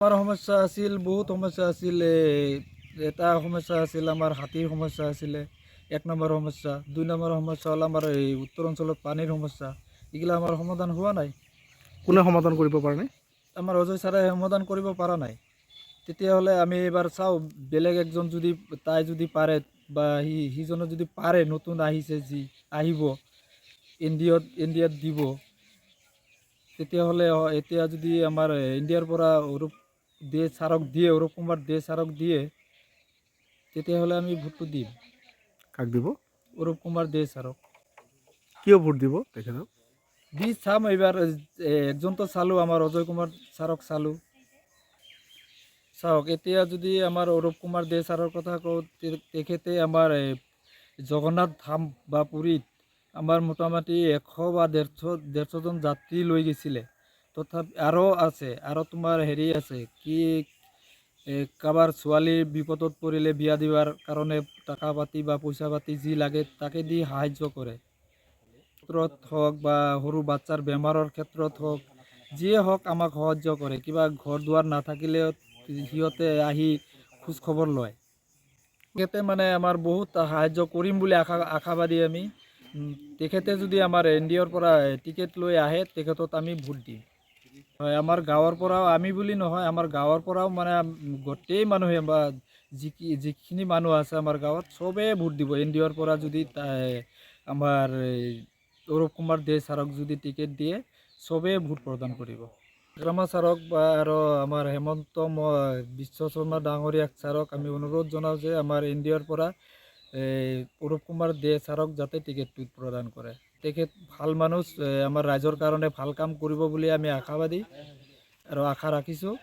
আমাৰ সমস্যা আছিল, বহুত সমস্যা আছিল। এটা সমস্যা আছিল আমাৰ হাতীৰ সমস্যা আছিলে, 1 নম্বৰ সমস্যা। 2 নম্বৰ সমস্যা হ'ল আমাৰ এই উত্তৰ অঞ্চলত পানীৰ সমস্যা। এইগিলা আমাৰ সমাধান হোৱা নাই। কোনে সমাধান কৰিব পৰা নাই? আমাৰ অজয় ছাৰে সমাধান কৰিব পৰা নাই। তেতিয়াহ'লে আমি এবাৰ চাওঁ, বেলেগ একজন যদি তাই যদি পাৰে বা সিজনে যদি পাৰে, নতুন আহিছে যি আহিব, ইণ্ডিয়াত দিব, তেতিয়াহ'লে এতিয়া যদি আমাৰ ইণ্ডিয়াৰ পৰা অৰূপ কুমাৰ দে ছাৰক দিয়ে, তেতিয়াহ'লে আমি ভোটটো দিম। কাক দিব? অৰূপ কুমাৰ দে ছাৰক। কিয় ভোট দিব তেখেতক? দি চাম এইবাৰ। একজনটো চালোঁ, আমাৰ অজয় কুমাৰ ছাৰক চালোঁ। চাওক, এতিয়া যদি আমাৰ অৰূপ কুমাৰ দে ছাৰৰ কথা কওঁ, তেখেতে আমাৰ জগন্নাথ ধাম বা পুৰীত আমাৰ মোটামুটি 100 বা 150জন যাত্ৰী লৈ গৈছিলে। তথাপি আৰু আছে, আৰু তোমাৰ হেৰি আছে, কি কাৰোবাৰ ছোৱালী বিপদত পৰিলে বিয়া দিয়াৰ কাৰণে টকা পাতি বা পইচা পাতি যি লাগে তাকে দি সাহায্য কৰে। ক্ষেত্ৰত হওক বা সৰু বাচ্চাৰ বেমাৰৰ ক্ষেত্ৰত হওক, যিয়ে হওক আমাক সাহায্য কৰে। কিবা ঘৰ দুৱাৰ নাথাকিলেও সিহঁতে আহি খোজ খবৰ লয়। তেখেতে মানে আমাৰ বহুত সাহায্য কৰিম বুলি আশাবাদী আমি। তেখেতে যদি আমাৰ NDAৰ পৰা টিকেট লৈ আহে, তেখেতক আমি ভোট দিম। হয়, আমাৰ গাঁৱৰ পৰাও, আমি বুলি নহয়, আমাৰ গাঁৱৰ পৰাও মানে গোটেই মানুহে বা যিখিনি মানুহ আছে আমাৰ গাঁৱত, চবেই ভোট দিব। NDAৰ পৰা যদি আমাৰ অৰূপ কুমাৰ দে ছাৰক যদি টিকেট দিয়ে, চবেই ভোট প্ৰদান কৰিব। গ্ৰামা ছাৰক বা আৰু আমাৰ হেমন্ত বিশ্ব শৰ্মা ডাঙৰীয়াক ছাৰক আমি অনুৰোধ জনাওঁ যে আমাৰ NDAৰ পৰা অৰূপ কুমাৰ দে ছাৰক যাতে টিকেটটো প্ৰদান কৰে। তেখেত ভাল মানুহ, আমাৰ ৰাইজৰ কাৰণে ভাল কাম কৰিব বুলি আমি আশাবাদী আৰু আশা ৰাখিছোঁ।